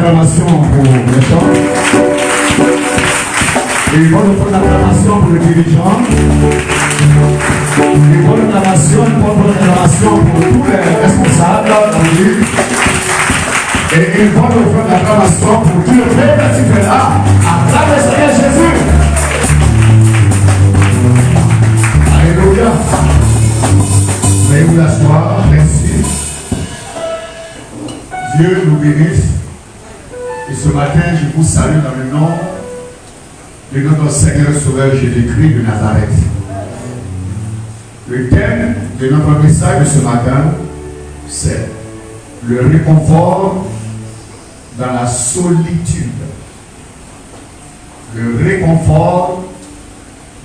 Acclamation pour les gens. Et une bonne acclamation pour le dirigeant. Une bonne acclamation pour tous les responsables et une bonne acclamation pour tout le peuple qui fait là. Acclame le Seigneur Jésus. Alléluia. Veuillez vous asseoir. Merci. Dieu nous bénisse. Et ce matin, je vous salue dans le nom de notre Seigneur Sauveur Jésus-Christ de Nazareth. Le thème de notre message de ce matin, c'est le réconfort dans la solitude. Le réconfort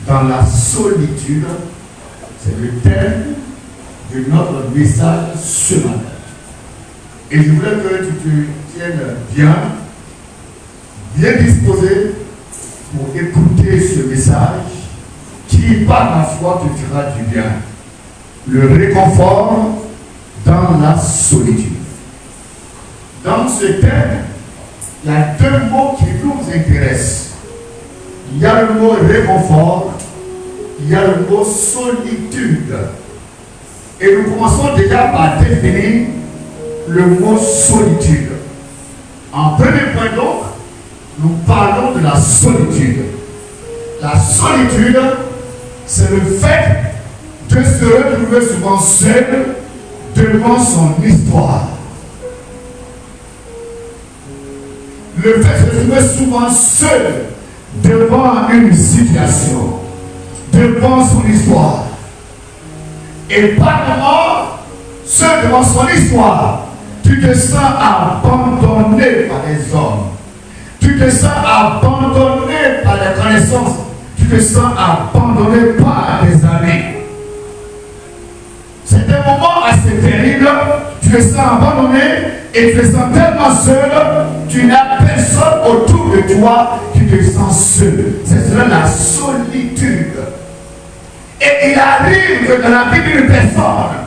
dans la solitude, c'est le thème de notre message ce matin. Et je voulais que tu te tiennes bien disposé pour écouter ce message qui, par la foi, te fera du bien. Le réconfort dans la solitude. Dans ce thème, il y a deux mots qui nous intéressent. Il y a le mot réconfort, il y a le mot solitude. Et nous commençons déjà par définir le mot solitude. En premier point donc, nous parlons de la solitude. La solitude, c'est le fait de se retrouver souvent seul devant son histoire. Le fait de se retrouver souvent seul devant une situation, devant son histoire. Et pas vraiment seul devant son histoire. Tu te sens abandonné par les hommes. Tu te sens abandonné par les connaissances. Tu te sens abandonné par tes amis. C'est un moment assez terrible. Tu te sens abandonné et tu te sens tellement seul. Tu n'as personne autour de toi. Tu te sens seul. C'est cela la solitude. Et il arrive que dans la vie d'une personne,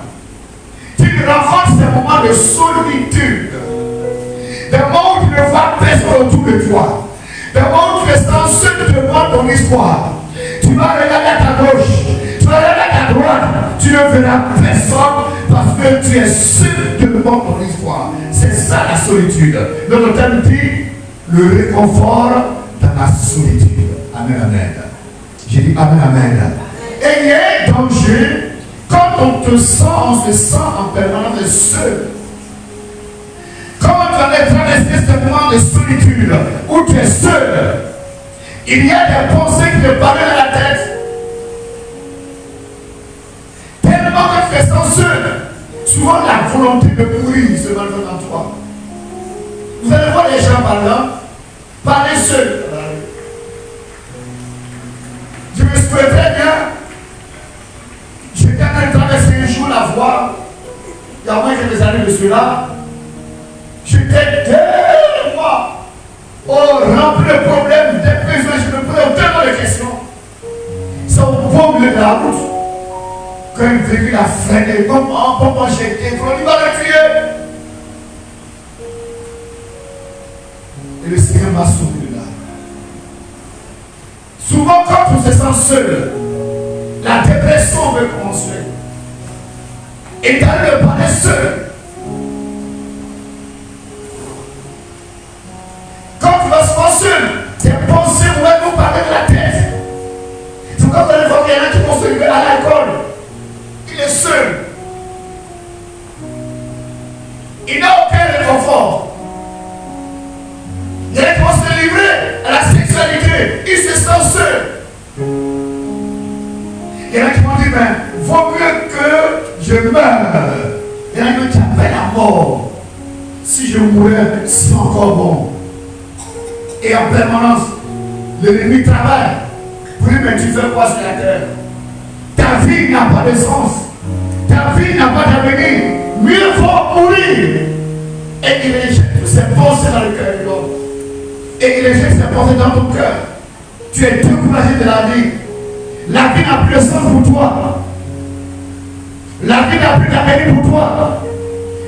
tu rencontres ces moments de solitude. Des moments où tu ne vois personne autour de toi. Des moments où tu es sens seul devant ton histoire. Tu vas regarder à ta gauche, tu vas regarder à ta droite, tu ne verras personne parce que tu es seul devant ton histoire. C'est ça la solitude. Notre thème dit le réconfort dans la solitude. Amen, amen. J'ai dit amen, amen. Et il y a un danger. Quand on se sent en permanence seul. Quand tu allais traverser ce moment de solitude où tu es seul, il y a des pensées qui te parlent dans la tête. Tellement que tu te sens seul, souvent la volonté de mourir se manifeste en toi. Vous allez voir les gens parler seuls. Je me souviens très bien. J'étais en train de traverser un jour la voie, il y a moins que des années de cela. J'étais tellement rempli de problèmes, de besoins, je me posais tellement de questions. C'est au beau milieu de la route qu'un véhicule a freiné. Comment j'ai été, il va le tuer. Et le Seigneur m'a sauvé de là. Souvent, quand on se sent seul, la dépression veut commencer. Et d'aller le parler seul. Quand tu vas se faire seul, tes pensées vont nous parler de la tête. C'est quand vous allez voir qu'il y en a qui vont se livrer à l'alcool. Il est seul. Il n'a aucun réconfort. Il y en a qui vont se livrer à la sexualité. Il se sent seul. Il y en a qui vont dire, mais vaut mieux que je meure. Il y en a qui appellent la mort. Si je mourais, c'est encore bon. Et en permanence, l'ennemi travaille. Pour lui, mais tu fais quoi sur la terre? Ta vie n'a pas de sens. Ta vie n'a pas d'avenir. Mieux vaut mourir. Et il éjecte ses pensées dans le cœur de l'homme. Et il éjecte ses pensées dans ton cœur. Tu es découragé de la vie. La vie n'a plus de sens pour toi. La vie n'a plus d'avenir pour toi.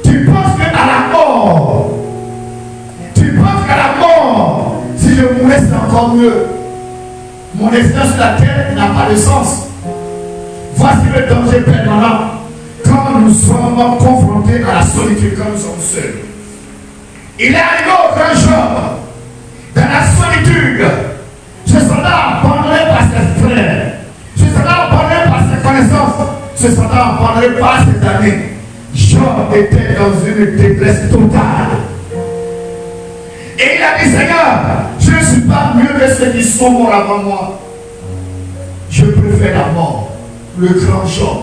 Tu penses qu'à la mort, tu penses c'est encore mieux. Mon existence sur la terre n'a pas de sens. Voici le danger permanent quand nous sommes confrontés à la solitude, quand nous sommes seuls. Il est arrivé au grand jour, dans la solitude, ce sera abandonné par ses frères, ce sera abandonné par ses connaissances, ce sera abandonné par ses amis. Job était dans une détresse totale. Et il a dit, Seigneur, je ne suis pas mieux que ceux qui sont morts avant moi. Je préfère la mort, le grand Job.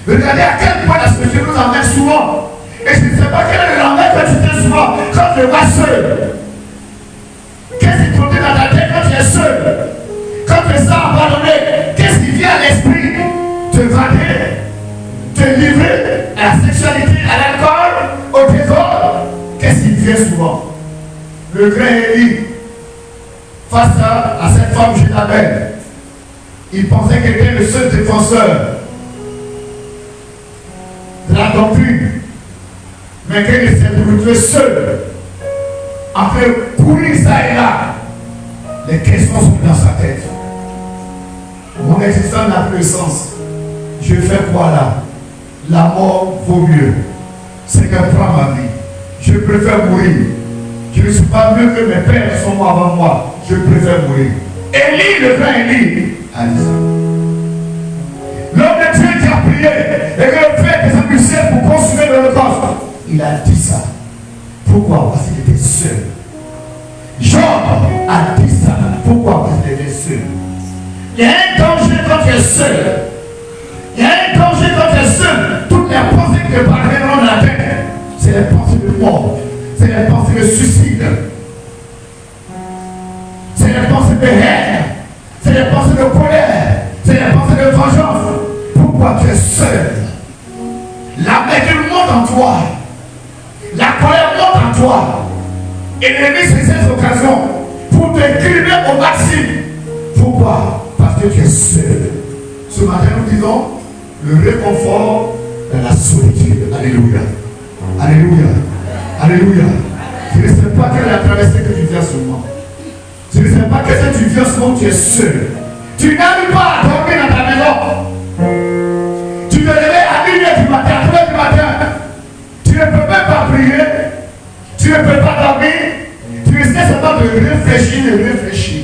Regardez à quel point la société nous emmène souvent. Et je ne sais pas quel est le langage que tu fais souvent quand tu es seul. Qu'est-ce qui te dit dans ta tête quand tu es seul? Quand tu es sans abandonné, qu'est-ce qui vient à l'esprit? Te vader, te livrer à la sexualité, à l'alcool, au trésor. Qu'est-ce qui vient souvent? Le grand Élie, face à cette femme Jézabel, il pensait qu'il était le seul défenseur de la doctrine. Mais qu'il s'est retrouvé seul, en train de courir ça et là, les questions sont dans sa tête. Mon existence n'a plus de sens. Je fais quoi là? La mort vaut mieux. Seigneur, prends ma vie. Je préfère mourir. Je ne suis pas mieux que mes pères qui sont morts avant moi. Je préfère mourir. Élie, le grand Élie, a dit ça. L'homme de Dieu qui a prié et que le Père des ambitieux pour consommer l'Holocauste, il a dit ça. Pourquoi? Parce qu'il était seul. Job a dit ça. Pourquoi? Parce qu'il était seul. Il y a un danger quand tu es seul. Il y a un danger quand tu es seul. Toutes les pensées qui te parviendront dans la tête, c'est les pensées de mort. C'est les pensées de suicide. C'est les pensées de haine. C'est les pensées de colère. C'est les pensées de vengeance. Pourquoi tu es seul? La médule monte en toi. La colère monte en toi. Et l'ennemi saisit ces occasions pour te crimer au maximum. Pourquoi? Parce que tu es seul. Ce matin, nous disons le réconfort de la solitude. Alléluia. Alléluia. Alléluia. Je ne sais pas quelle est la traversée que tu viens seulement. Je ne sais pas qu'est-ce que tu viens seulement, tu es seul. Tu n'arrives pas à dormir dans ta maison. Tu te réveilles à 1h du matin, à 3h du matin. Tu ne peux même pas prier. Tu ne peux pas dormir. Tu essaies seulement de réfléchir.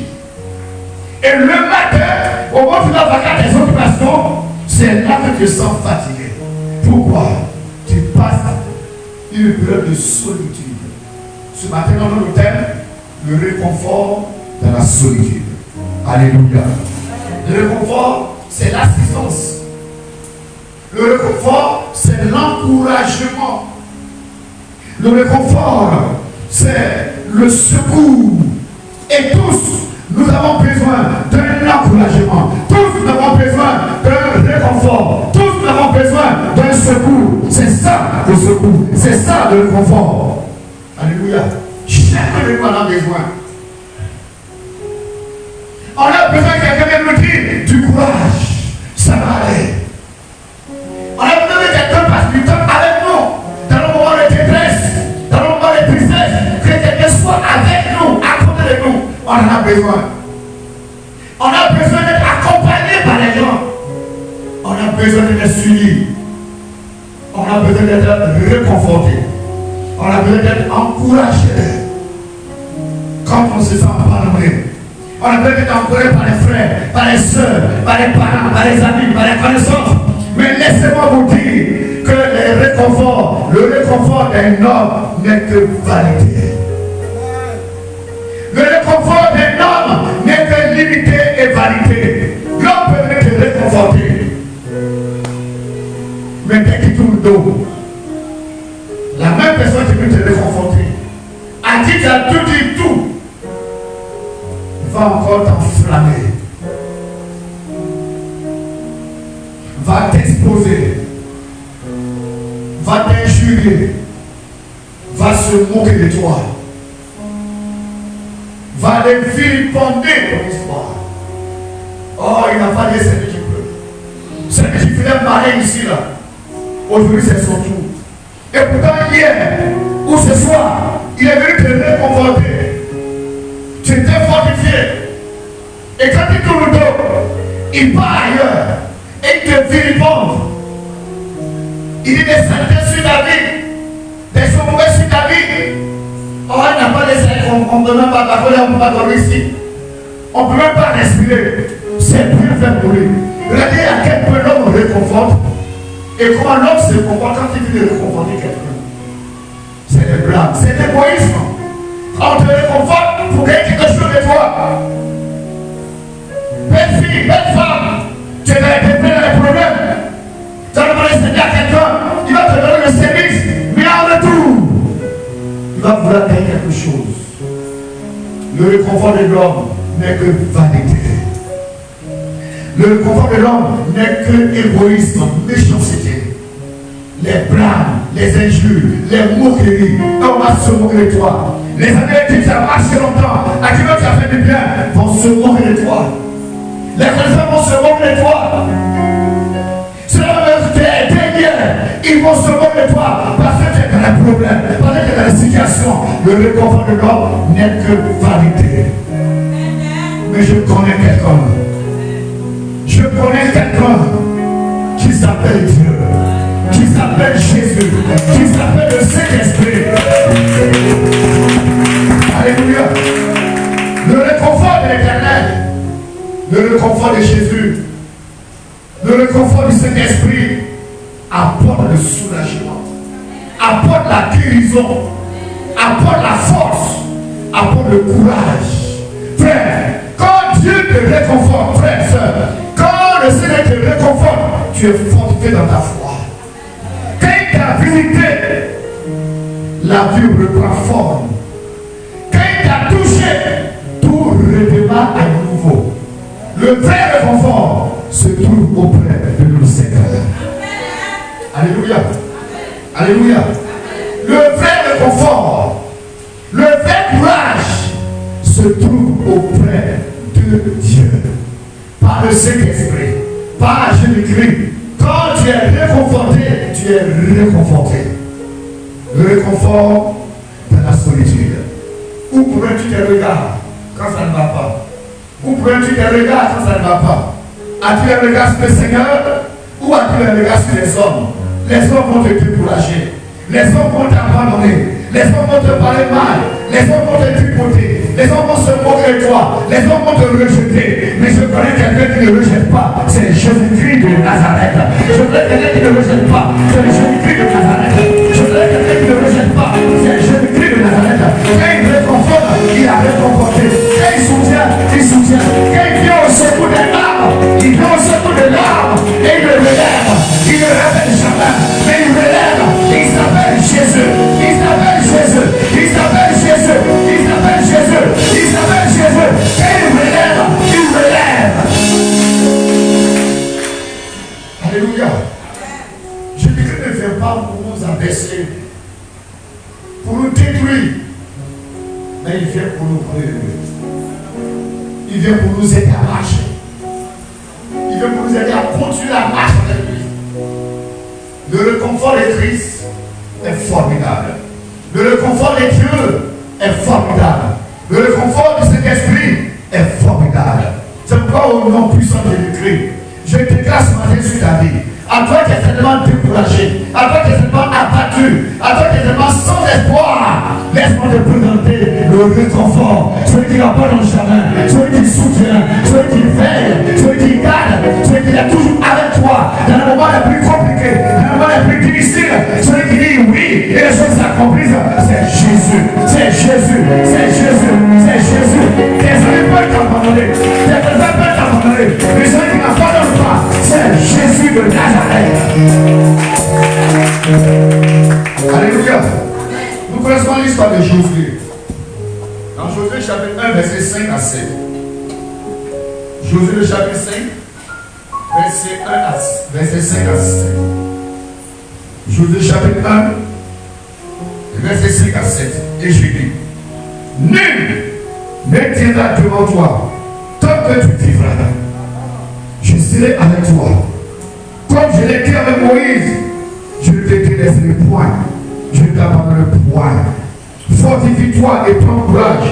Et le matin, au moment où tu vas vaquer tes occupations, c'est là que tu te sens fatigué. Pourquoi? Tu passes une période de solitude. Ce matin, dans notre thème, le réconfort de la solitude. Alléluia. Le réconfort, c'est l'assistance. Le réconfort, c'est l'encouragement. Le réconfort, c'est le secours. Et tous, nous avons besoin d'un encouragement. Tous, nous avons besoin d'un réconfort. Tous, nous avons besoin d'un secours. C'est ça le secours. C'est ça le réconfort. Alléluia. Chacun de nous en a besoin. On a besoin que quelqu'un vienne nous dire du courage. Ça va aller. On a besoin que quelqu'un passe du temps avec nous. Dans le moment de détresse, dans le moment de tristesse, que quelqu'un soit avec nous, à côté de nous. On en a besoin. On a besoin d'être accompagné par les gens. On a besoin d'être suivi. On a besoin d'être réconforté. On a besoin d'être encouragé. Quand on se sent abandonné. On a besoin d'être encouragé par les frères, par les soeurs, par les parents, par les amis, par les connaissances. Mais laissez-moi vous dire que le réconfort d'un homme n'est que vanité. Le réconfort d'un homme n'est que limité et vanité. L'homme peut te réconforter. Mais dès qu'il tourne le dos, la même personne qui peut te réconforter a dit, tu as tout dit, tout va encore t'enflammer, va t'exposer, va t'injurer, va se moquer de toi, va aller vilipender ton histoire. Oh, il n'a pas dit ce que tu peux. Ce que tu faisais marrer ici, là, aujourd'hui c'est son tour. Et pourtant hier, ou ce soir, il est venu te réconforter. Tu étais fortifié il part ailleurs et il te vilipende. Il dit des saletés sur ta vie, des choses mauvaises sur ta vie. Oh, il n'a pas de salaire, on ne peut même pas parler, on ne peut pas dormir ici. On ne peut même pas respirer. C'est bien fait pour lui. Regardez à quel point l'homme réconforte et comment l'homme se comporte quand il veut réconforter quelqu'un. C'est des blagues, c'est l'égoïsme. On te réconforte pour gagner quelque chose de toi. Belle fille, belle femme, tu es dans les problèmes. Tu vas demander servir à quelqu'un, il va te donner le service, mais en retour, il va vouloir gagner quelque chose. Le réconfort de l'homme n'est que vanité. Le réconfort de l'homme n'est que égoïsme, méchanceté. Les blâmes, les injures, les moqueries, on va se moquer de toi. Les années que tu as marché longtemps, à qui tu as fait du bien, vont se moquer de toi. Les personnes vont se moquer de toi. Ceux qui étaient hier, ils vont se moquer de toi parce que tu es dans les problèmes, parce que tu es dans les situations. Le réconfort de l'homme n'est que vanité. Mais je connais quelqu'un. Je connais quelqu'un qui s'appelle Dieu, qui s'appelle Jésus, qui s'appelle le Saint-Esprit. Alléluia. Le réconfort de l'Éternel, le réconfort de Jésus, le réconfort du Saint-Esprit apporte le soulagement, apporte la guérison, apporte la force, apporte le courage. Frère, quand Dieu te réconforte, frère, soeur, quand le Seigneur te réconforte, tu es fortifié dans ta foi. Quand il t'a visité, la vie reprend forme. Quand il t'a touché, tout redémarre à nouveau. Le vrai réconfort se trouve auprès de nos Seigneur. Alléluia. Alléluia. Le vrai réconfort, le vrai courage se trouve auprès de Dieu. Par le Saint-Esprit, par Jésus-Christ. Quand tu es réconforté, tu es réconforté. Le réconfort dans la solitude. Où pourrais-tu te regarder quand ça ne va pas? Où pourrais-tu te regarder quand ça ne va pas? As-tu les regards sur le Seigneur ou as-tu les regards sur les hommes? Les hommes vont te décourager. Les hommes vont t'abandonner. Les hommes vont te parler mal. Les hommes vont te tripoter. Les hommes vont se moquer de toi. Les hommes vont te rejeter. Mais je connais quelqu'un qui ne rejette pas. C'est Jésus-Christ de Nazareth. Je connais quelqu'un qui ne rejette pas. C'est Jésus-Christ de Nazareth. Je connais quelqu'un qui ne rejette pas. C'est Jésus-Christ de Nazareth. Quand il réconforte, il a réconforté. Quand il soutient, il soutient. Quand il vient au secours des larmes, il vient au secours des larmes. Et il le relève. Il ne le révèle jamais. Mais il relève. Il s'appelle Jésus. Il s'appelle Jésus. Il s'appelle Jésus. Il s'appelle Jésus. Il s'appelle Jésus. Et il relève. Il relève. Alléluia. Jésus-Christ ne vient pas pour nous abaisser, pour nous détruire, mais il vient pour nous relever. Il vient pour nous aider à marcher. Il vient pour nous aider à continuer à marcher avec lui. Le réconfort de Christ est formidable. Le réconfort de Dieu est formidable. Le réconfort du Saint-Esprit est formidable. C'est pourquoi au nom puissant de Jésus-Christ, je déclare ce matin sur ta vie. À toi qui es tellement découragé, à toi qui es tellement abattu, à toi qui es tellement sans espoir, laisse-moi te présenter le réconfort, celui qui n'a pas dans le chemin, celui qui soutient, celui qui veille, celui qui garde, celui qui est toujours avec toi dans les moments les plus compliqués, dans les moments les plus difficiles, celui qui dit oui et les choses s'accomplissent. C'est Jésus, c'est Jésus, c'est Jésus, c'est Jésus. Tes amis peuvent t'abandonner, tes personnes peuvent t'abandonner, mais celui qui n'abandonne pas, c'est Jésus de Nazareth. Alléluia. Nous connaissons l'histoire de Josué. Dans Josué chapitre 1, verset 5 à 7. Josué chapitre 5, verset 5 à 7. Josué chapitre 1, verset 5 à 7. Et je dis, nul ne tiendra devant toi tant que tu vivras. Je serai avec toi. Comme je l'ai dit avec Moïse, je ne te délaisserai point, je ne t'abandonnerai point. Fortifie-toi et prends courage,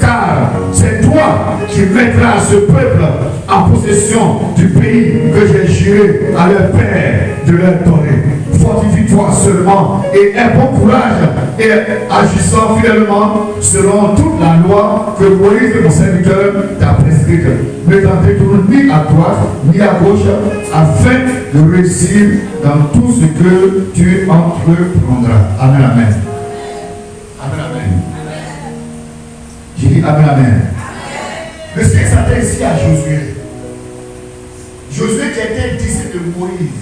car c'est toi qui mettras ce peuple en possession du pays que j'ai juré à leur père de leur donner. Fortifie-toi seulement et aie bon courage et agissant fidèlement selon toute la loi que Moïse, mon serviteur, t'a prescrite. Ne t'en détourne ni à droite ni à gauche afin de réussir dans tout ce que tu entreprendras. Amen, amen. Amen, amen. J'ai dit amen, amen. Le Seigneur s'attelle ici à Josué. Josué qui était disciple de Moïse.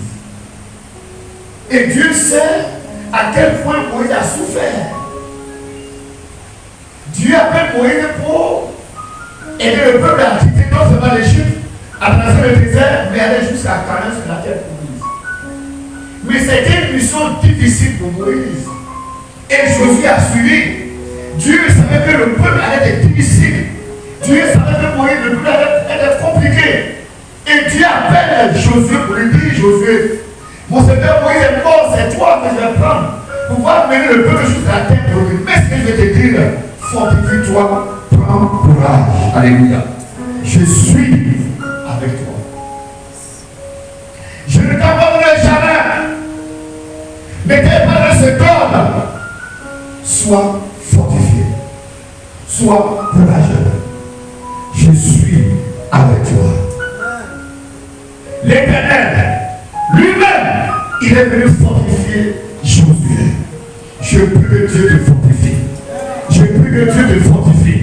Et Dieu sait à quel point Moïse a souffert. Dieu appelle Moïse pour aider le peuple à quitter non seulement l'Égypte, à traverser le désert, mais aller jusqu'à Canaan sur la terre promise. Mais c'était une mission difficile pour Moïse. Et Josué a suivi. Dieu savait que le peuple allait être difficile. Dieu savait que Moïse, le peuple allait être compliqué. Et Dieu appelle Josué pour lui dire, Josué, mon Seigneur Moïse est mort, c'est toi que je vais prendre pour pouvoir mener le peuple jusqu'à la terre promise. Mais ce que je vais te dire, fortifie-toi, prends courage. Alléluia. Je suis avec toi. Je ne t'abandonnerai jamais. Ne t'aie pas dans ce corps. Sois fortifié. Sois courageux. Je suis avec toi. L'Éternel, lui-même, il est venu fortifier Josué. Je prie que Dieu te fortifie. Je prie que Dieu te fortifie.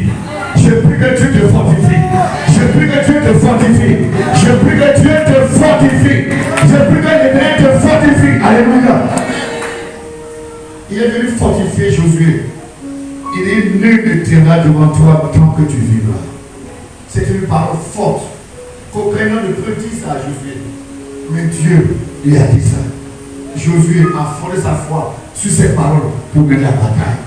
Je prie que Dieu te fortifie. Je prie que Dieu te fortifie. Je prie que Dieu te fortifie. Je prie que l'Éternel te fortifie. Alléluia. Il est venu fortifier Josué. Il est nul ne tiendra devant toi tant que tu vivras. C'est une parole forte. Qu'aucun homme ne peut dire ça à Josué. Mais Dieu lui a dit ça. Josué a fondé sa foi sur ces paroles pour mener la bataille.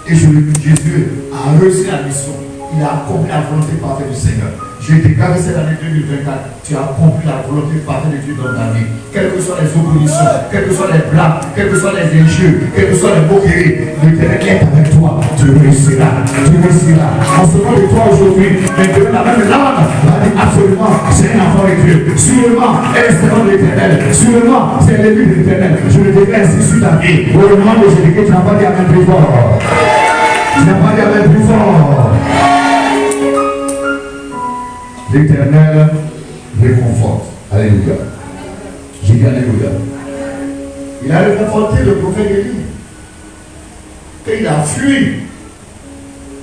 Et Jésus a réussi la mission. Il a accompli la volonté parfaite du Seigneur. Je déclare cette année 2024, tu as accompli la volonté parfaite de Dieu dans ta vie. Quelles que soient les oppositions, quelles que soient les blagues, quelles que soient les injures, quelles que soient les moqueries, l'Éternel est avec toi. Tu réussiras. Tu réussiras. En ce moment de toi aujourd'hui, maintenant la même langue va dire absolument, c'est un enfant de Dieu. Sûrement, elle est servante de l'Éternel. Sûrement, c'est l'élu de l'Éternel. Je le déclare ainsi sur ta vie. Au nom de Jésus, tu n'as pas dit à même plus fort. Tu n'as pas dit à même plus fort. L'Éternel réconforte. Alléluia. J'ai dit alléluia. Il a réconforté le prophète Élie. Qu'il a fui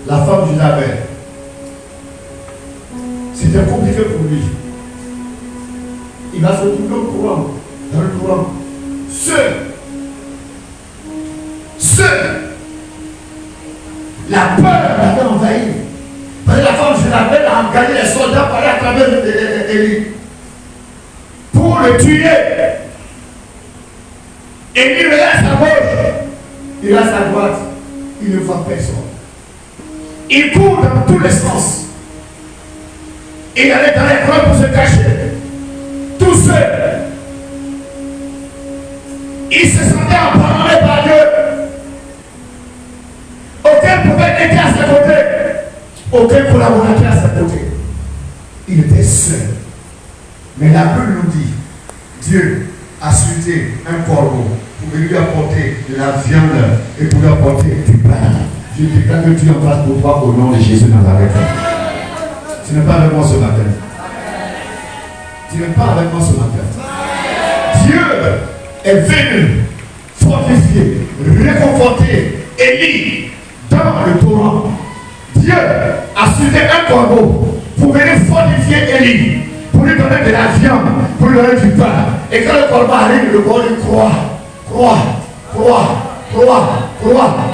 la femme d'Isabelle. C'était compliqué pour lui. Il va se trouver au courant. Dans le courant. Seul. La peur l'avait envahi. Parce que la femme d'Isabelle a engagé les soldats pour aller à travers Élie. Pour le tuer. Élie regarde à sa gauche. Il reste à droite. Il ne voit personne. Il court dans tous les sens. Il allait dans les grottes pour se cacher. Tout seul. Il se sentait abandonné par Dieu. Aucun prophète n'était à ses côtés. Aucun collaborateur à ses côtés. Il était seul. Mais la Bible nous dit, Dieu a suscité un corbeau pour lui apporter de la viande et pour lui apporter du pain. Je déclare que Dieu en face pour toi au nom de Jésus Nazareth. Tu n'es pas avec moi ce matin. Tu n'es pas avec moi ce matin. Dieu est venu fortifier, réconforter Élie dans le torrent. Dieu a suscité un corbeau pour venir fortifier Élie, pour lui donner de la viande, pour lui donner du pain. Et quand le corbeau arrive, le corbeau dit croix.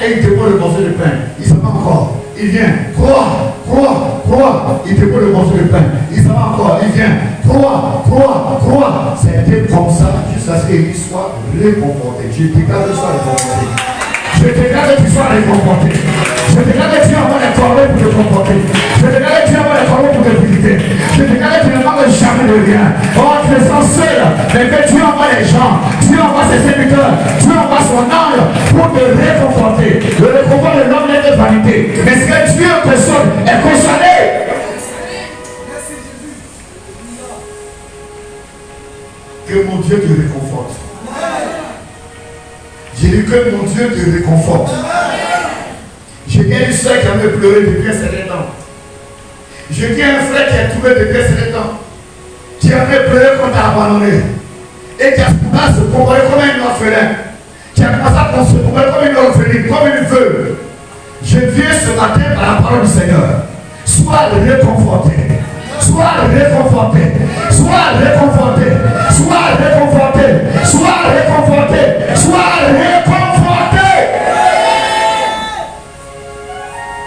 Et il dépose le morceau de pain. Il s'en va encore. Il vient. Croix. Il dépose le morceau de pain. Il s'en va encore. Il vient. Croix. C'était comme ça jusqu'à ce qu'il soit réconforté. Je déclare que tu sois réconforté. Je déclare que tu sois réconforté. Je déclare que tu envoies les corbeaux pour te comporter. Je déclare que tu envoies les corbeaux pour te visiter. Je déclare que tu ne manques jamais de rien. Oh, tu es sans seul. Mais que tu envoies les gens. Tu envoies ses serviteurs. Tu envoies son ange pour te réconforter. Le réconfort de l'homme n'est que vanité. Mais ce que Dieu te sonne est consolé. mon Dieu te réconforte. J'ai dit que mon Dieu te réconforte. J'ai dit une soeur qui avait pleuré depuis un certain temps. Je dis à un frère qui a trouvé depuis un certain temps. Qui avait pleuré quand t'a abandonné. Et qui a commencé à se comporter comme un orphelin. Qui a commencé à se comporter comme une orpheline, comme une veuve. Je viens ce matin par la parole du Seigneur. Sois réconforté. Sois réconforté. Sois réconforté. Sois réconforté. Sois réconforté. Sois réconforté.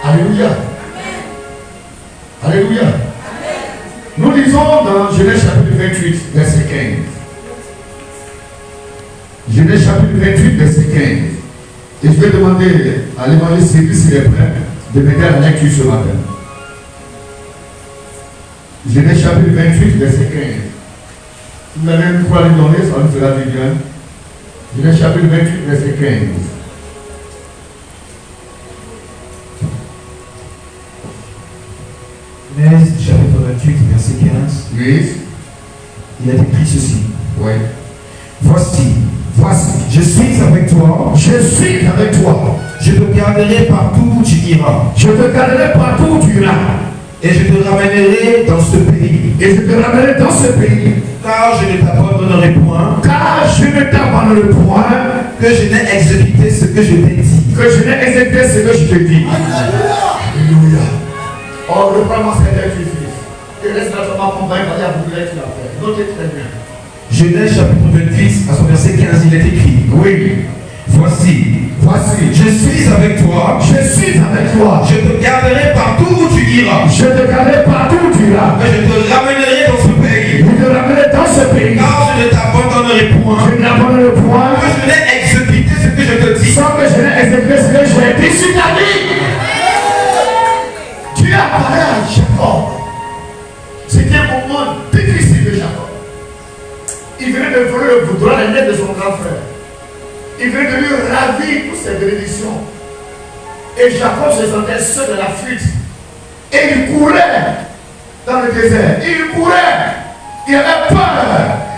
Alléluia. Alléluia. Nous lisons dans Genèse chapitre 28, verset 15. Genèse chapitre 28, verset 15. Et je vais demander à l'évangéliste s'il est prêt de m'aider à la lecture ce matin. Genèse chapitre 28, verset 15. Si vous avez une fois à lui donner, ça nous fera du bien. Genèse chapitre 28, verset 15. Genèse chapitre 28, verset 15. Oui. Il a écrit ceci. Oui. Voici, je suis avec toi. Je suis avec toi. Je te garderai partout où tu iras. Je te garderai partout où tu iras. Et je te ramènerai dans ce pays. Et je te ramènerai dans ce pays. Car je ne t'abandonnerai point. Car je ne t'abandonnerai point. Que je n'ai exécuté ce que je t'ai dit. Que je n'ai exécuté ce que je te dis. Alléluia. Oh, reprends-moi cette lecture, fils. Et laisse la femme accompagner par la boucle que tu as fait. Notez très bien. Genèse chapitre 28, à son verset 15, il est écrit. Oui. Voici, je suis avec toi. Je suis avec toi. Je te garderai partout où tu iras. Je te garderai partout où tu iras. Et je te ramènerai dans ce pays. Je te ramènerai dans ce pays. Car je ne t'abandonnerai point. Je ne t'abandonnerai point. Que je n'ai exécuté ce que je te dis. Sans que je n'ai exécuté ce que je t'ai dit sur ta vie. Dieu a parlé à Jacob. C'était un moment difficile de Jacob. Il venait de voler le boudron à la nez de son grand frère. Il venait de lui ravir toutes ses bénédictions. Et Jacob se sentait seul de la fuite. Et il courait dans le désert. Il courait. Il avait peur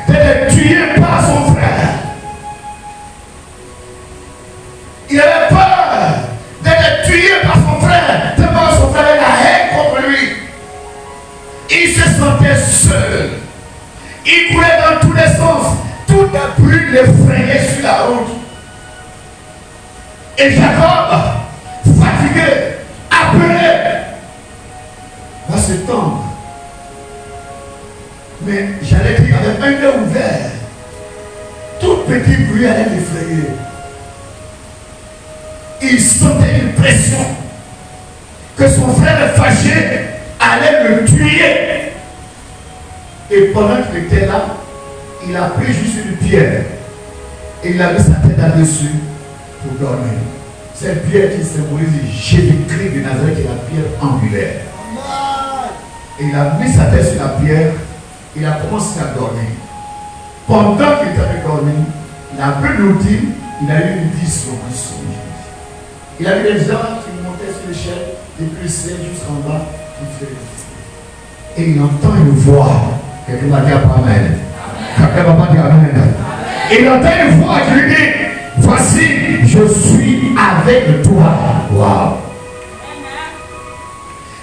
d'être tué par son frère. Il avait peur d'être tué par son frère. Tellement son frère avait la haine contre lui. Il se sentait seul. Il courait dans tous les sens. Tout le bruit l'effrayait sur la route. Et Jacob, fatigué, appelé, va se tendre. Mais j'allais dire avec un œil ouvert, tout petit bruit allait l'effrayer. Il sentait une pression que son frère fâché allait le tuer. Et pendant qu'il était là, il a pris juste une pierre et il a mis sa tête là-dessus pour dormir. Cette pierre qui symbolise Jésus-Christ de Nazareth, qui est la pierre angulaire. Et il a mis sa tête sur la pierre, il a commencé à dormir. Pendant qu'il était dormi, il a pris l'outil, il a eu une vision. Il a vu des gens qui montaient sur l'échelle, depuis le ciel jusqu'en bas, et il entend une voix. Quelqu'un va dire Amen. Quelqu'un va pas dire Amen. Et il entend une voix qui lui dit, voici, je suis avec toi. Wow.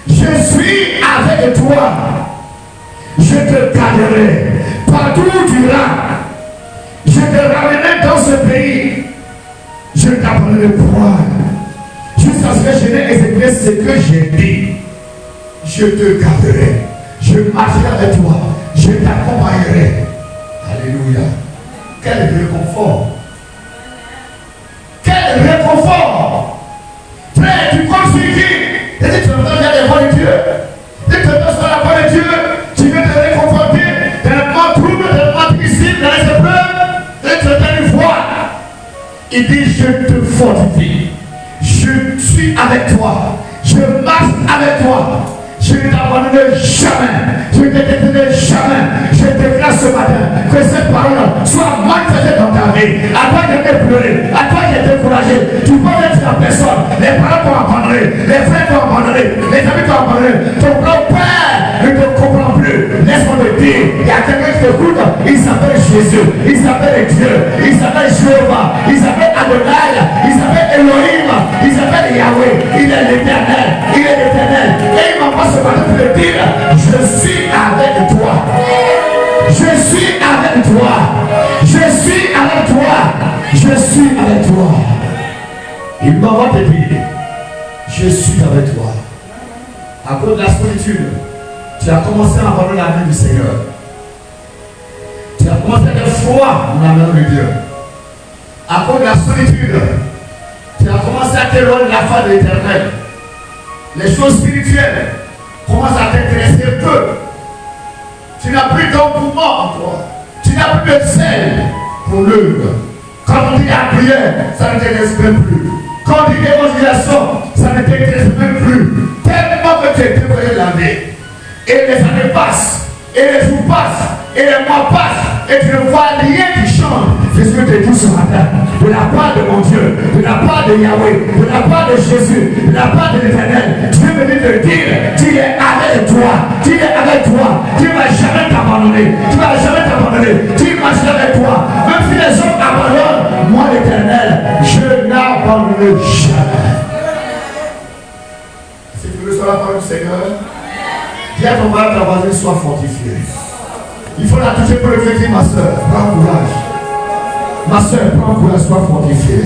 Je suis avec toi. Je te garderai partout où tu iras. Je te ramènerai dans ce pays. Je ne t'abandonnerai point. Jusqu'à ce que je n'ai exécuté ce que j'ai dit. Je te garderai. Je marcherai avec toi. Je t'accompagnerai. Alléluia. Quel réconfort. Quel réconfort. Frère, tu comptes sur qui? Et si tu entends bien les voix de Dieu, si tu entends sur la voix de Dieu, tu veux te réconforter dans le moment trouble, dans le moment difficile, dans les épreuves, et tu entends une voix. Il dit, je te fortifie. Je suis avec toi. Je marche avec toi. Je ne t'abandonnerai jamais. Je ne te détruirai jamais. Je déclare ce matin que cette parole soit manifestée dans ta vie. À toi qui étais pleuré, à toi qui étais découragé, tu peux être la personne. Les parents t'ont abandonné, les frères t'ont abandonné, les amis t'ont abandonné. Ton grand père ne te comprend plus. Laisse-moi te dire, il y a quelqu'un qui qui t'écoutent, il s'appelle Jésus, il s'appelle Dieu, il s'appelle Jéhovah, il s'appelle Adonai, il s'appelle Elohim, il s'appelle Yahweh, il est l'éternel, il est l'éternel. Et il m'envoie ce matin pour te dire, je suis avec toi. Je suis avec toi. Je suis avec toi. Je suis avec toi. Il m'envoie te dire, je suis avec toi. À cause de la solitude, tu as commencé à abandonner la vie du Seigneur. Tu as commencé à être froid dans la main de Dieu. À cause de la solitude, tu as commencé à t'éloigner de la foi de l'Éternel. Les choses spirituelles commencent à t'intéresser peu. Tu n'as plus d'engouement en toi. Tu n'as plus de zèle pour l'œuvre. Quand on dit la prière, ça ne t'intéresse même plus. Quand on dit l'évangélisation, ça ne t'intéresse même plus. Tellement que tu es dévoré de la vie. Et les années passent, et les jours passent, et les mois passent, et tu ne vois rien qui change. C'est ce que je te dis ce matin. De la part de mon Dieu, de la part de Yahweh, de la part de Jésus, de la part de l'Éternel, Dieu veut te dire, tu es avec toi, tu es avec toi, tu ne vas jamais t'abandonner, tu ne vas jamais t'abandonner, tu marches avec toi. Même si les hommes abandonnent, moi l'Éternel, je n'abandonne jamais. Si tu veux sur la parole du Seigneur, dis à ton mari, ta voisine, sois fortifié. Il faut la toucher pour le dire, ma soeur, prends courage. Ma soeur, prends courage, sois fortifiée.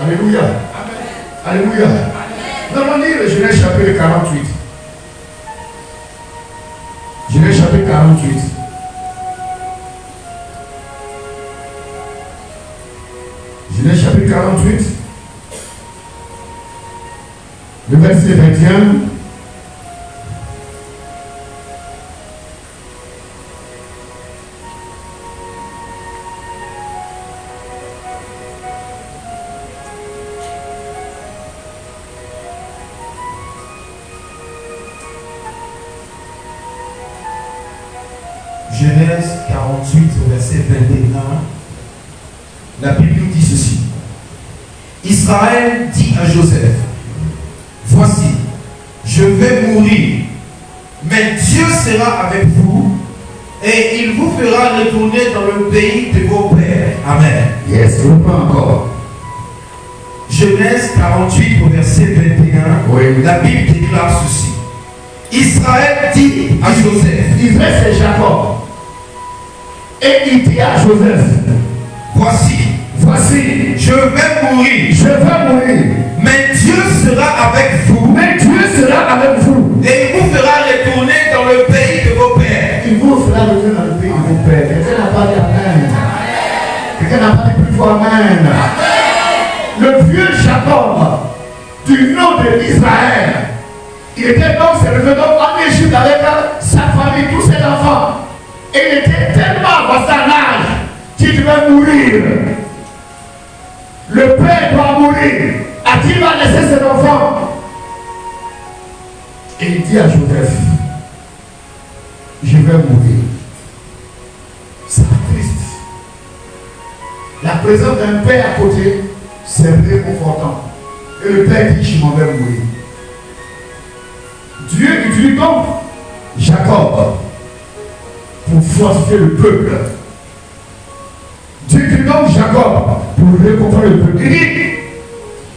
Alléluia. Alléluia. Nous allons lire le Genèse chapitre 48. Genèse chapitre 48. Genèse chapitre 48. Le verset 21. Genèse 48 au verset 21. La Bible nous dit ceci. Israël dit à Joseph, voici, je vais mourir, mais Dieu sera avec vous et il vous fera retourner dans le pays de vos pères. Amen. Yes, on peut encore. Genèse 48 au verset 21. Oui. La Bible déclare ceci. Israël dit à Joseph. Israël c'est Jacob. Et il dit à Joseph, voici, je vais mourir, mais Dieu sera avec vous, et il vous fera retourner dans le pays de vos pères. Il vous fera retourner dans le pays de vos pères. Quelqu'un n'a pas dit amen. Quelqu'un n'a pas dit plus fort amen. Le vieux Jacob, du nom de Israël, il était donc revenu en Égypte avec sa famille, tous ses enfants. Et il était tellement avancé en âge qu'il devait mourir. Le père doit mourir. À qui il va laisser ses enfants? Et il dit à Joseph, je vais mourir. C'est triste. La présence d'un père à côté, c'est réconfortant. Et le père dit, je m'en vais mourir. Dieu utilise donc Jacob pour fortifier le peuple. Dieu utilise donc Jacob pour réconforter le peuple. Il dit,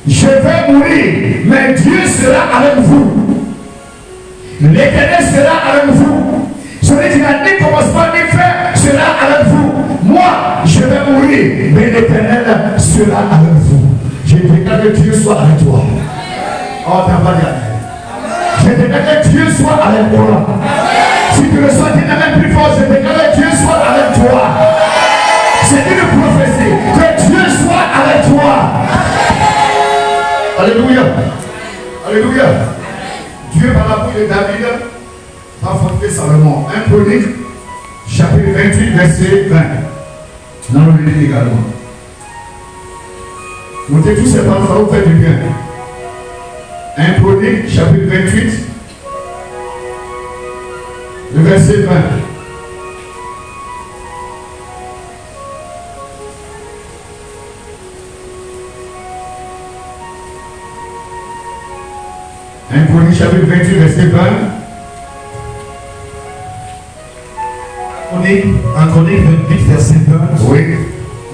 je vais mourir, mais Dieu sera avec vous. L'Éternel sera avec vous. Celui qui n'a ni commencement ni fin sera avec vous. Moi, je vais mourir, mais l'Éternel sera avec vous. Je déclare que Dieu soit avec toi. Oh, t'as pas dit amen. Je déclare que Dieu soit avec toi. Si tu le sens, tu n'es même plus fort. Je déclare que Dieu soit avec toi. C'est une prophétie. Que Dieu soit avec toi. Alléluia. Alléluia. Dieu, par la bouche de David, va fortifier Salomon. 1 Chronique, chapitre 28, verset 20. Nous allons le lire également. Notez tous ces paroles, ça vous fait du bien. 1 Chronique, chapitre 28, le verset 20. Un Chronique chapitre 28, verset 20. Chroniques 28, verset 20. Oui.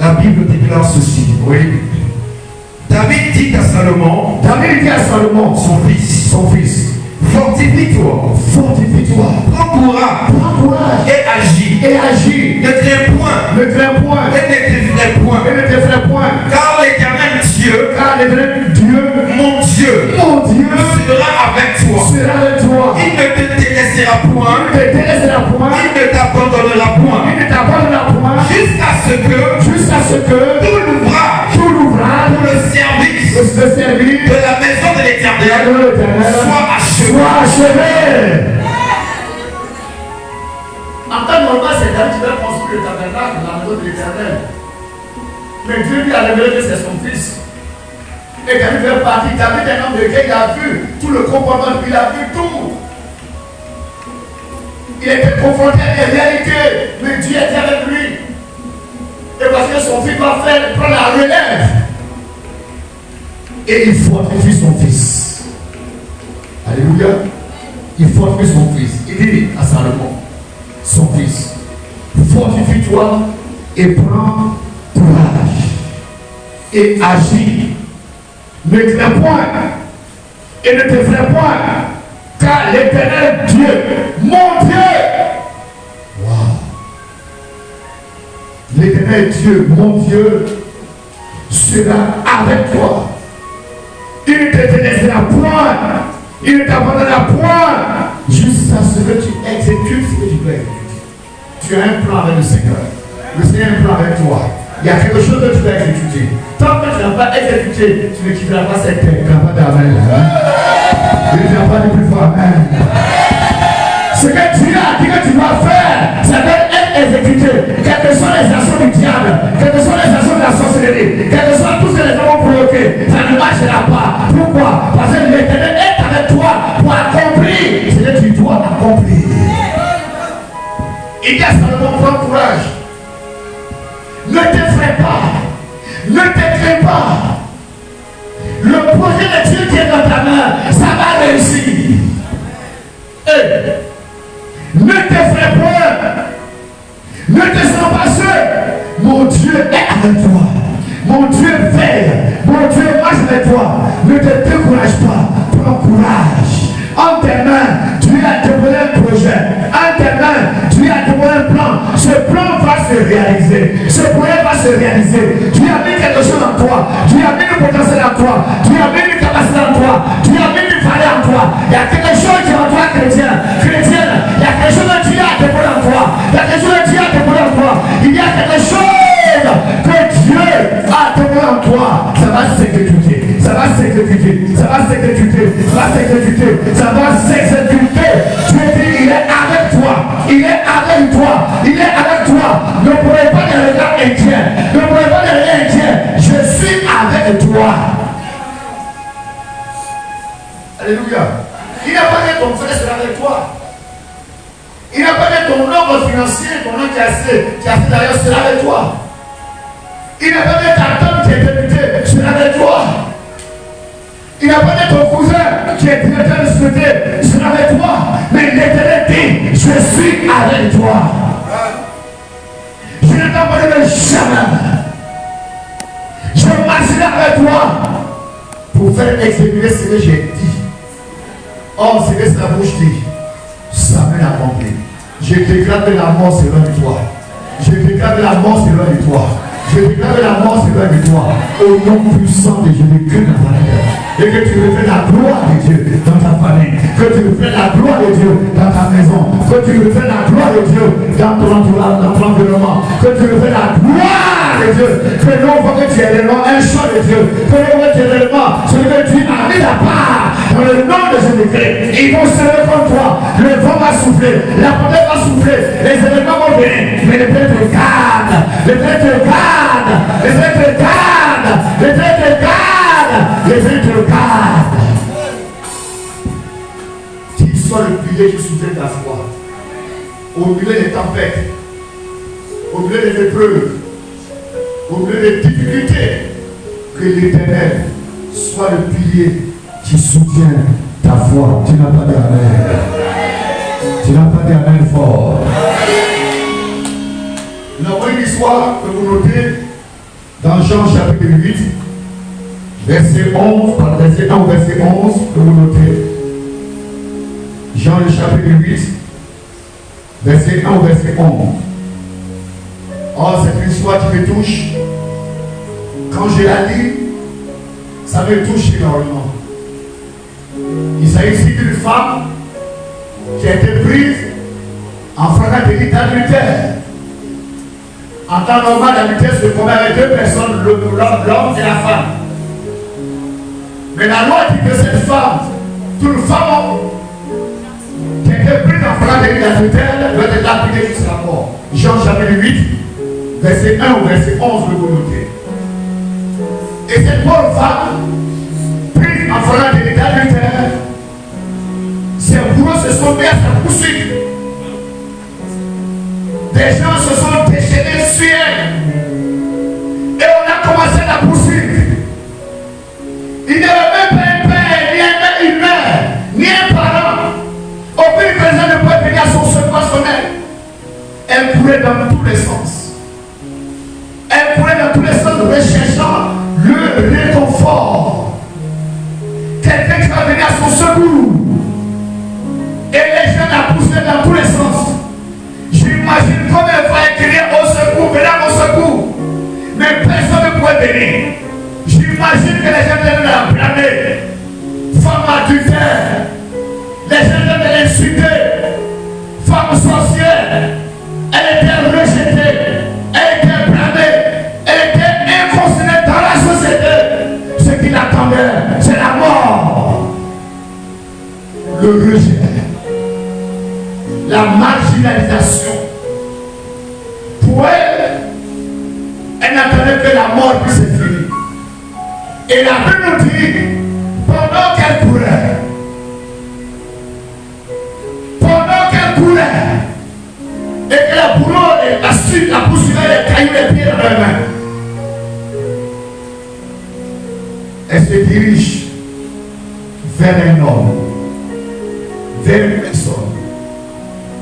La Bible déclare ceci. Oui. David dit à Salomon, son fils, fortifie-toi, prends courage et agis. Ne crains point et ne t'effraie point, car l'Éternel Dieu, mon Dieu, sera avec toi. Il ne te délaissera point, il ne t'abandonnera point, jusqu'à ce que tout l'ouvrage pour le service de la maison de l'Éternel soit achevé. En temps normal, c'est David qui va construire le tabernacle, la maison de l'Éternel. Mais Dieu lui a révélé que c'est son fils. Et David fait partie. David est un homme de guerre, il a vu tout le comportement, il a vu tout. Il était confronté à des réalités, mais Dieu était avec lui. Et parce que son fils va prendre la relève. Et il fortifie son fils. Alléluia. Il fortifie son fils. Il dit à Salomon, son fils, fortifie-toi et prends courage et agis. Ne crains point et ne t'effraie point, car l'Éternel Dieu, mon Dieu, l'Éternel Dieu, mon Dieu, sera avec toi. Il ne te délaissera point, il ne t'abandonnera point, jusqu'à ce que tu exécutes ce que tu dois exécuter. Tu as un plan avec le Seigneur. Le Seigneur a un plan avec toi. Il y a quelque chose que tu dois exécuter. Tant que tu n'as pas exécuté, tu ne quitteras pas cette terre. Tu n'as pas d'amen. Tu n'as pas de plus fort. Amen. Ce que Dieu a dit que tu dois faire, ça doit être exécuté. Quelles que soient les actions du diable, quelles que soient les actions de la sorcellerie, quelles que soient tout ce que les hommes ont provoqué, ça ne marchera pas. Pourquoi? Parce que l'Éternel est avec toi pour accomplir ce que tu dois accomplir. Il dit à Salomon, prends courage. Ne t'effraie pas. Ne t'effraie pas. Le projet de Dieu qui est dans ta main, ça va réussir. Ne t'effraie pas. Ne te sens pas seul. Mon Dieu est avec toi. Mon Dieu veille. Mon Dieu marche avec toi. Ne te décourage pas. Prends courage. En tes mains, Dieu a déposé un projet. En tes mains, Dieu a déposé un plan. Ce plan va se réaliser. Ce projet va se réaliser. Dieu a mis quelque chose en toi. Dieu a mis le potentiel en toi. Dieu a mis une capacité en toi. Dieu a mis une valeur en toi. Il y a quelque chose qui est en toi, chrétienne. Il y a quelque chose que Dieu a déposé en toi. Il y a quelque chose que Dieu a déposé en toi. Il y a quelque chose que Dieu a déposé en toi. Ça va s'exécuter. Ça va s'exécuter. Ça va s'exécuter. Ça va s'exécuter. Ça va s'exécuter. Dieu dit, il est avec toi. Il est avec toi. Il est avec toi. Ne pourrez pas de regard indien. Ne pourrez pas de regard indien. Je suis avec toi. Alléluia. Il n'a pas dit ton frère sera avec toi. Il n'a pas dit ton homme financier, ton homme qui a fait d'ailleurs sera avec toi. Il n'a pas dit ta tante qui est députée sera avec toi. Il n'a pas dit ton cousin qui est directeur de société sera avec toi. Mais l'Éternel dit, je suis avec toi. Je ne t'abandonnerai jamais. Je marcherai avec toi pour faire exécuter ce que j'ai dit. Or, ce que la bouche dit, ça m'a accompli. Je déclare que la mort c'est loin de toi. Je déclare que la mort c'est loin de toi. Je déclare que la mort c'est loin de toi. Au nom puissant de Jésus-Christ de Nazareth. Et que tu refais la gloire de Dieu dans ta famille. Que tu refais la gloire de Dieu dans ta maison. Que tu refais la gloire de Dieu dans ton entourage, dans ton environnement. Que tu refais la gloire de Dieu. Que l'on voit que tu es réellement un choix de Dieu. Que l'on voit que tu es réellement celui que tu as mis à part. Dans le nom de Jésus-Christ, ils vont se lever contre toi. Le vent va souffler, la tempête va souffler, les événements vont venir. Mais le Père te garde, le Père te garde, le Père te garde, le Père te garde, le Père te garde. Qu'il soit le pilier qui soutient ta foi. Au milieu des tempêtes, au milieu des épreuves, au milieu des difficultés, que l'Éternel soit le pilier qui soutient ta foi. Tu n'as pas d'amen. Tu n'as pas d'amen fort. Nous avons une histoire que vous notez dans Jean chapitre 8, verset 11, par verset 1 au verset 11, que vous notez. Jean le chapitre 8, verset 1 au verset 11. Oh, c'est une histoire qui me touche. Quand je la lis, ça me touche énormément. Il s'agit d'une femme qui a été prise en flagrant délit d'adultère. En temps normal, l'adultère se commet avec deux personnes, l'homme et la femme. Mais la loi dit que cette femme, toute femme qui a été prise en flagrant délit d'adultère, doit être lapidée jusqu'à la mort. Jean chapitre 8, verset 1 au verset 11, le vous notez. Et cette pauvre femme, prise en flagrant délit d'adultère, ses bourreaux se sont mis à sa poursuite. Des gens se sont déchaînés sur elle. Et on a commencé à la poursuivre. Il n'y avait même pas un père, ni une mère, ni un parent. Aucune personne ne pouvait venir à son secours à son aide. Elle courait dans tous les sens. Elle courait dans tous les sens, recherchant le réconfort. Quelqu'un qui va venir à son secours. Et les gens la poussaient dans tous les sens. J'imagine comme elle va écrire au secours, venez au secours. Mais personne ne pouvait venir. J'imagine que les gens devaient la blâmer. Femme adultère. Les gens devaient l'insulter. Femme sorcière. Elle était rejetée. Elle était blâmée. Elle était inconsidérée dans la société. Ce qui l'attendait, c'est la mort. Le rejet. La marginalisation. Pour elle, elle n'attendait que la mort puisse se finir. Et la Bible nous dit, pendant qu'elle courait, et que la bourreau la poursuivait, les cailloux, les pieds dans leurs mains, elle se dirige vers un homme, vers une personne.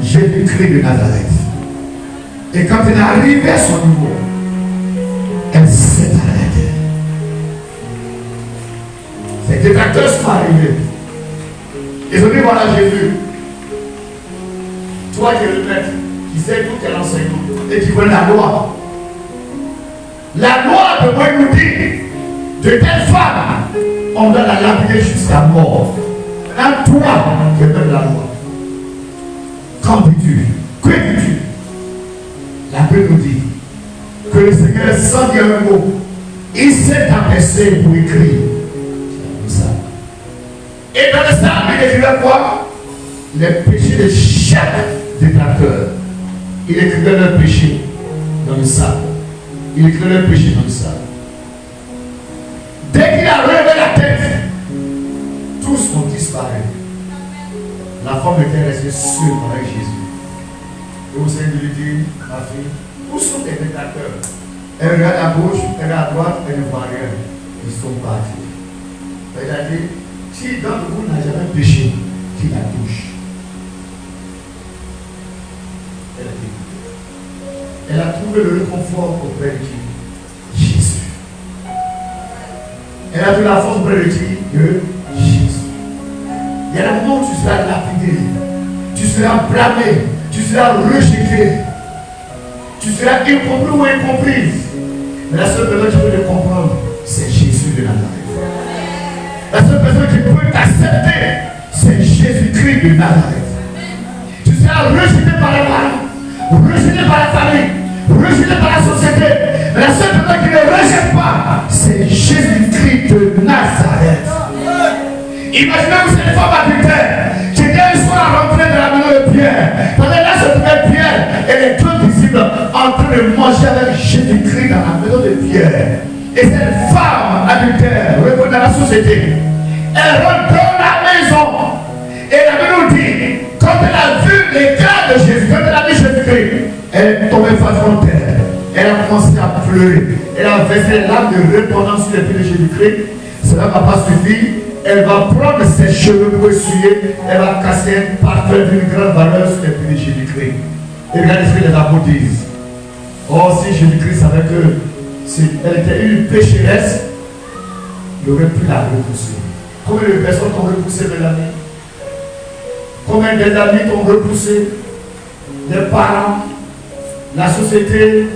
Jésus-Christ de Nazareth. Et quand elle est arrivée à son niveau, elle s'est arrêtée. Ses détracteurs sont arrivés. Ils ont dit, voilà Jésus, toi qui es le maître, qui sais tout quel enseignement, et qui connais la loi. La loi de moi nous dit, de telle femme, on doit la lapider jusqu'à mort. Maintenant, toi, qui donnes la loi. Qu'en dis-tu? Que dis-tu? La Bible nous dit que le Seigneur, sans dire un mot, il s'est abaissé pour écrire. Ça. Et dans le sable, il écrivait quoi? Les péchés de chaque détracteur. Il écrivait leurs péchés dans le sable. Il écrivait leurs péchés dans le sable. Dès qu'il a relevé la tête, tous ont disparu. La femme était restée seule avec Jésus. Et au Seigneur lui dit, ma fille, où sont tes détracteurs? Elle regarde à gauche, elle regarde à droite, elle ne voit rien. Ils sont partis. Elle a dit, si d'entre vous n'a jamais péché, qu'il la touche. Elle a dit, elle a trouvé le réconfort auprès de qui? Jésus. Elle a trouvé la force auprès de qui? De Jésus. Il y a un moment où tu seras lapidé, tu seras blâmé, tu seras rejeté, tu seras incompris ou incomprise. Mais la seule personne qui peut te comprendre, c'est Jésus de Nazareth. La seule personne qui peut t'accepter, c'est Jésus-Christ de Nazareth. Tu seras rejeté par les parents, rejeté par la famille, rejeté par la société. Mais la seule personne qui ne rejette pas, c'est Jésus-Christ de Nazareth. Imaginez-vous cette femme adultère qui était un soir rentrée dans la maison de Pierre. Pendant là se trouvait Pierre et les deux disciples en train de manger avec Jésus-Christ dans la maison de Pierre. Et cette femme adultère, reconnue dans la société, elle rentre dans la maison. Et la Bible nous dit, quand elle a vu l'éclat de Jésus, quand elle a vu Jésus-Christ, elle est tombée face contre terre. Elle a commencé à pleurer. Elle a versé les larmes de repentance sur les pieds de Jésus-Christ. Cela ne va pas suffire. Elle va prendre ses cheveux pour essuyer. Elle va casser un parfum d'une grande valeur sur les pieds de Jésus-Christ. Et regardez ce que les apôtres disent. Or, si Jésus-Christ savait que elle était une pécheresse, il aurait pu la repousser. Combien de personnes t'ont repoussé, mes amis? Combien des amis t'ont repoussé? Les parents, la société,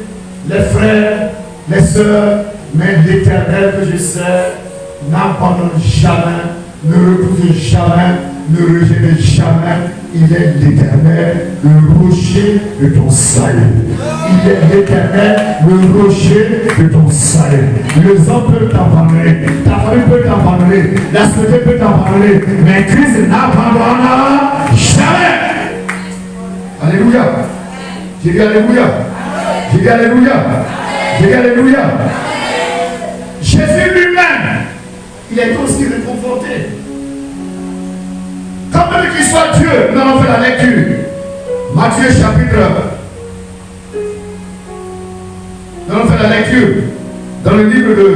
les frères, les sœurs, mais l'Éternel que je sers n'abandonne jamais, ne repousse jamais, ne rejette jamais. Il est l'Éternel, le rocher de ton salut. Il est l'Éternel, le rocher de ton salut. Les hommes peuvent t'abandonner, ta famille peut t'abandonner, la société peut t'abandonner, mais Christ n'abandonnera jamais. Alléluia. J'ai dit Alléluia. J'ai dit Alléluia. J'ai dit Alléluia. Jésus lui-même, il est aussi réconforté. Quand même qu'il soit Dieu, nous allons faire la lecture. Matthieu chapitre. Nous allons faire la lecture dans le livre de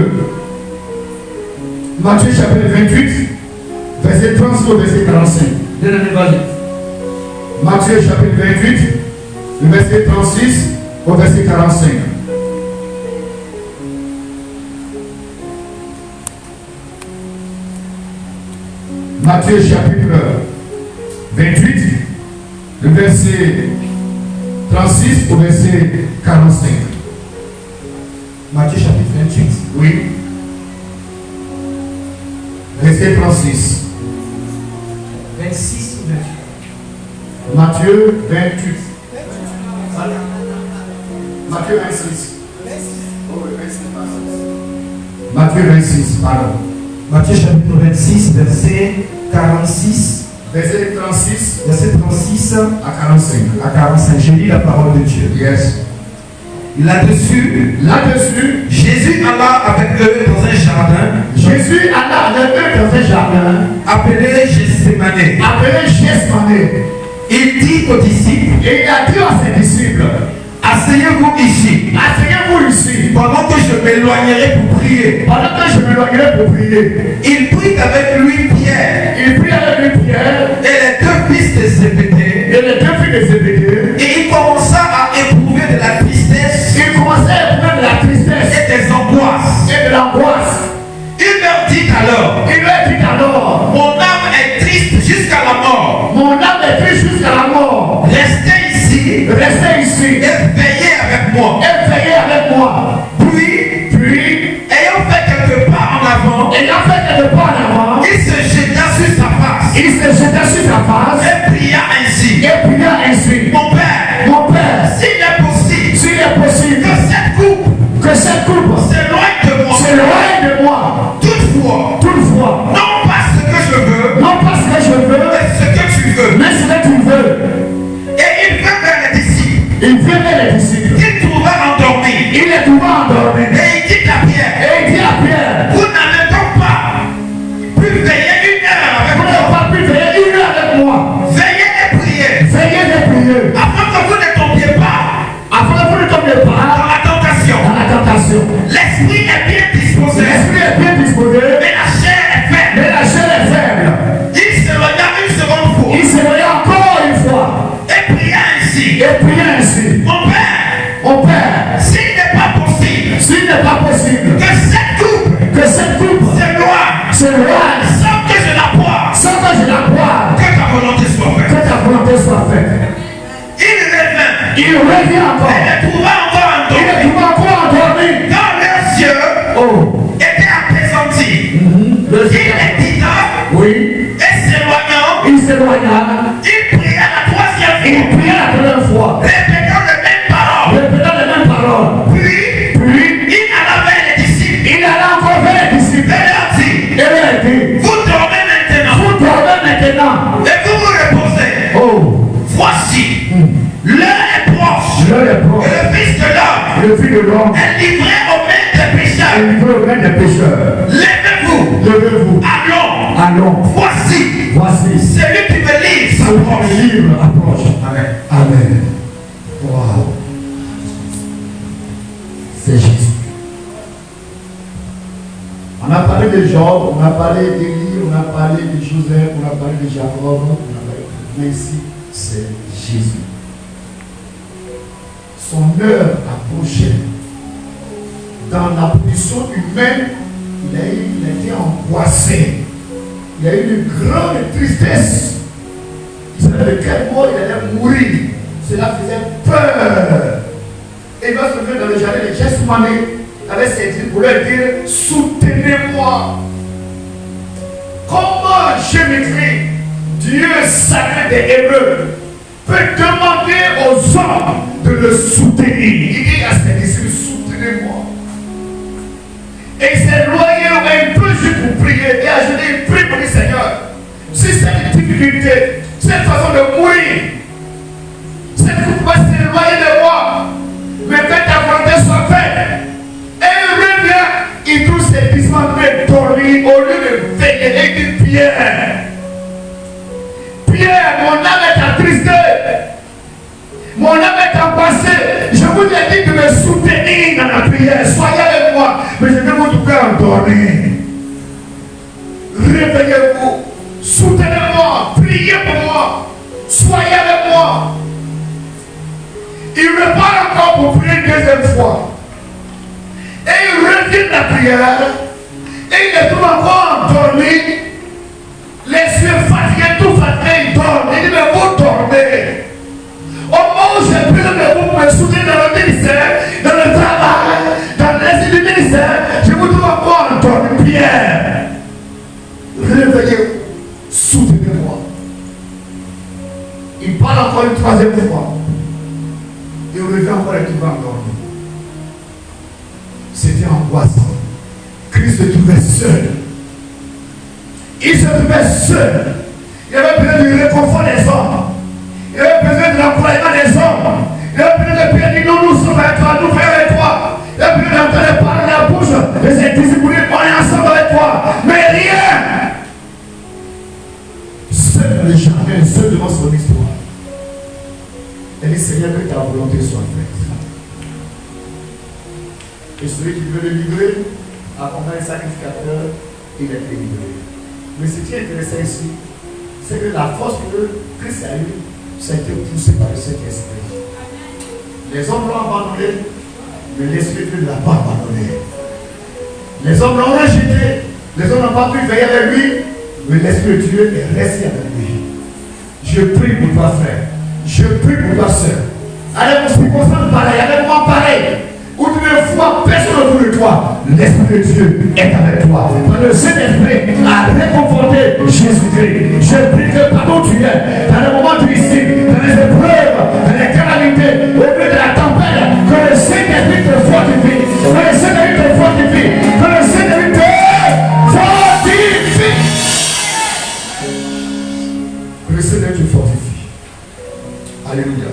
Matthieu chapitre 28, verset 36 au verset 45. Matthieu chapitre 28, le verset 36 au verset 45. Matthieu chapitre 28, le verset 36 au verset 45. Matthieu chapitre 28. Oui. Verset 36. 26 ou 28. Matthieu 28. Matthieu 26. Oh, 26, Matthieu 26, pardon. Matthieu chapitre 26, verset 46. Verset 36. Verset 36 à 45. À 45. Je lis la parole de Dieu. Yes. Là-dessus, Jésus alla avec eux dans un jardin. Jésus alla avec eux dans un jardin appelé Gethsémane. Il dit aux disciples, et il a dit à ses disciples, asseyez-vous ici. Asseyez-vous ici. Pendant que je m'éloignerai pour prier. Pendant que je m'éloignerai pour prier. Il prit avec lui Pierre. Il prit avec lui Pierre. Et les deux fils de Zébédée. Et les deux fils de Zébédée. Et il commença à éprouver de la tristesse. Il commençait à éprouver de la tristesse. Et des angoisses. Et de l'angoisse. Il leur dit alors. Mon âme est triste jusqu'à la mort. Mon âme est triste jusqu'à la mort. Restez ici. Et veillez avec moi. Puis, ayant fait quelques pas en avant, il se jeta sur sa face. Et pria ainsi. Mon Père, s'il est possible, que cette coupe s'éloigne de moi. Toutefois, non pas ce que je veux, mais ce que tu veux. Et il vint vers les disciples. Il trouva endormi. Il les trouva endormis. Et il dit à Pierre, vous n'avez donc pas pu veiller une heure avec moi. Veillez et priez. Afin que vous ne tombiez pas dans la tentation. L'esprit est bien disposé. Mais la chair est faible. Il s'éloigna une seconde fois. Il s'éloigna encore une fois. Et pria ainsi. Mon Père, s'il n'est pas possible, que cette coupe s'éloigne sans que je la boive, que ta volonté soit faite. Il revient encore. Il les trouva encore endormis. Quand leurs yeux étaient apaisantis, Oui. et Il s'éloigna. il pria la troisième fois, répétant les mêmes paroles. Puis, il alla vers les disciples. Il alla encore vers les disciples. Et leur dit, vous dormez maintenant. Et vous vous reposez. Voici, l'heure est proche. Et le Fils de l'homme est livré aux mains des pécheurs. Levez-vous. Allons. Voici. Celui qui me livre s'approche. Amen. Wow. C'est Jésus. On a parlé de Job, on a parlé d'Élie, on a parlé de Joseph, on a parlé de Jacob, on a parlé de... Mais ici, c'est Jésus. son heure approchait. Dans la position humaine, il a été angoissé. Il a eu une grande tristesse. Il savait de quel mot il allait mourir. Cela faisait peur. Et il va se lever dans le jardin de Gethsemane avec ses disciples pour leur dire, soutenez-moi. Comment Jésus-Christ, Dieu sacré des Hébreux, peut demander aux hommes de le soutenir? Il dit à ses disciples, soutenez-moi. Et il s'est éloigné un peu juste pour prier. Et a jeté une prière pour le Seigneur. Si cette difficulté, cette façon de mourir, cette coupe va s'éloigner de moi, mais que ta volonté soit faite. Et il revient, il trouve ses disciples en train de dormir au lieu de veiller. Et il dit, Pierre, mon âme est attristée. Mon âme est angoissée. Je vous ai dit de me soutenir dans la prière. Soyez avec moi. Mais je vais vous trouver endormi. Réveillez-vous. Soutenez-moi. Priez pour moi. Soyez avec moi. Il repart encore pour prier une deuxième fois. Et il revient de la prière. Et il est tout encore endormi. Les yeux fatigués, tout fatigués, ils dorment. Il dit, mais vous dormez. Au moment où j'ai besoin de vous pour me soutenir dans le ministère, dans le travail, dans l'esprit du ministère, je vous trouve encore endormi. Pierre, réveillez-vous, soutenez-moi. Il parle encore une troisième fois. Il revient encore et tout va endormi. C'était angoissant. Christ se trouvait seul. Il se trouvait seul. Il avait besoin du réconfort des hommes. Il avait besoin de l'encouragement des hommes. Il avait besoin de prier, nous sommes avec toi, nous faisons avec toi. Il avait besoin d'entendre parler de la bouche de ses disciples, on est ensemble avec toi. Mais rien. Seul dans le jardin, seul devant son histoire. Elle dit, Seigneur, que ta volonté soit faite. Et celui qui veut le livrer, accompagne le sacrificateur, il est délivré. Mais ce qui est intéressant ici, c'est que la force que Christ a eue, ça a été poussé par le Saint-Esprit. Les hommes l'ont abandonné, mais l'Esprit ne l'a pas abandonné. Les hommes l'ont rejeté, les hommes n'ont pas pu veiller avec lui, mais l'Esprit de Dieu est resté avec lui. Je prie pour toi, frère. Je prie pour toi, soeur. Avec mon circonstance pareil, avec moi pareil. Où tu ne vois personne autour de toi, l'Esprit de Dieu est avec toi. Le Saint-Esprit a réconforté Jésus-Christ. Je prie que partout où tu es, dans le moment difficile, dans les épreuves, dans les calamités, au milieu de la tempête, que le Saint-Esprit te fortifie. Que le Saint-Esprit te fortifie. Que le Saint-Esprit te fortifie. Que le Saint-Esprit te fortifie. Alléluia.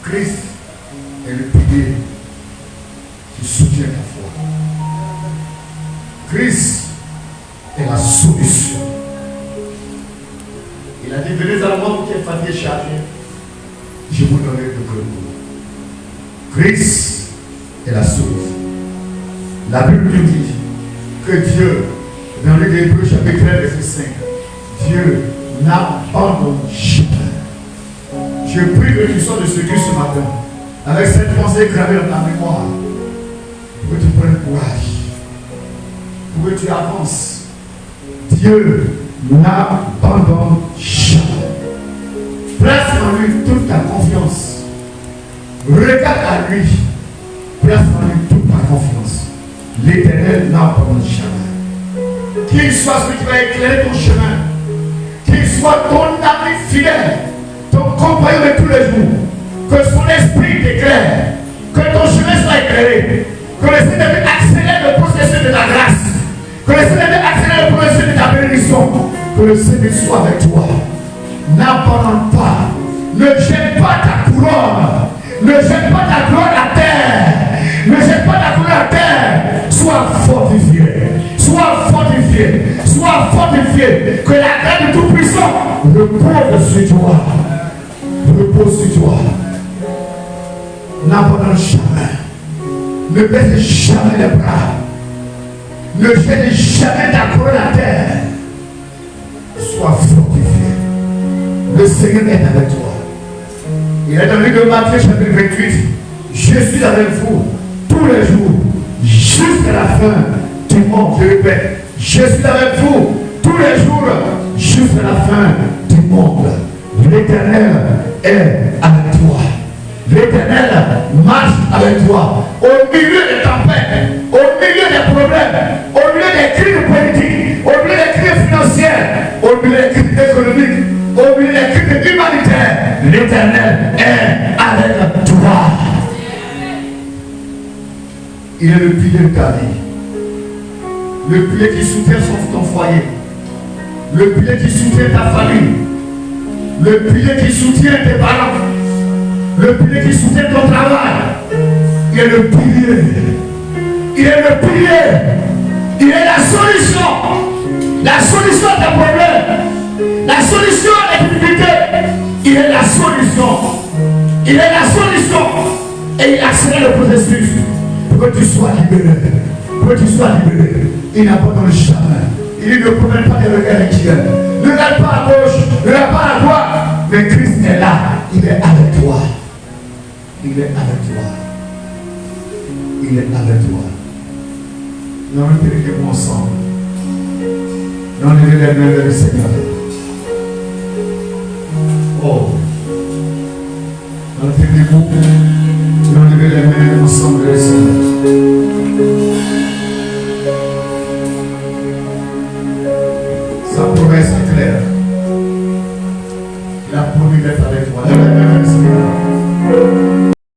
Christ est le pilier qui soutient ta foi. Christ est la solution. Il a dit, venez à moi vous qui êtes fatigués chargés, je vous donnerai de repos. Christ est la solution. La Bible nous dit que Dieu, dans le Hébreux chapitre 13, verset 5, Dieu n'abandonne jamais. Je prie que tu sois de ce Dieu ce matin, avec cette pensée gravée dans ta mémoire, pour que tu prennes courage, pour que tu avances. Dieu n'abandonne jamais. Place en lui toute ta confiance. Regarde à lui. Place en lui toute ta confiance. L'Éternel n'abandonne jamais. Qu'il soit celui qui va éclairer ton chemin. Qu'il soit ton ami fidèle, ton compagnon de tous les jours. Que son esprit t'éclaire. Que ton chemin soit éclairé. Que le Seigneur accélère le processus de la grâce. Que le Seigneur accélère le processus de ta bénédiction. Que le Seigneur soit avec toi. N'abandonne pas. Ne jette pas ta couronne. Ne jette pas ta gloire à terre. Ne jette pas ta couronne à terre. Sois fortifié. Sois fortifié. Sois fortifié. Que la grâce du Tout-Puissant repose sur toi. Repose sur toi. N'abandonne jamais. Ne baisse jamais les bras. Ne jette jamais ta couronne à terre. Sois fortifié. Le Seigneur est avec toi. Il est dans le livre de Matthieu chapitre 28. Je suis avec vous tous les jours, jusqu'à la fin du monde. Je répète, je suis avec vous tous les jours, jusqu'à la fin du monde. L'Éternel est avec toi. L'Éternel marche avec toi. Au milieu des tempêtes, au milieu des problèmes, au milieu des crises politiques, au milieu des crises financières, au milieu des crises économiques, au milieu des crises humanitaires, l'Éternel est avec toi. Il est le pilier de ta vie. Le pilier qui soutient ton foyer. Le pilier qui soutient ta famille. Le pilier qui soutient tes parents. Le pilier qui soutient ton travail. Il est le pilier. Il est le pilier. Il est la solution. La solution à tes problèmes. La solution à tes difficultés. Il est la solution. Il est la solution. Et il accélère le processus pour que tu sois libéré. Pour que tu sois libéré. Il n'abandonne jamais. Il ne promène pas des regards actuels. Ne regarde pas à gauche. Ne regarde pas à droite. Mais Christ est là. Il est avec toi. Il est avec toi. Il est avec toi. Nous allons prier ensemble. Nous allons lever les mains vers le Seigneur. Oh. Nous allons prier. Nous allons lever les mains ensemble vers le Seigneur.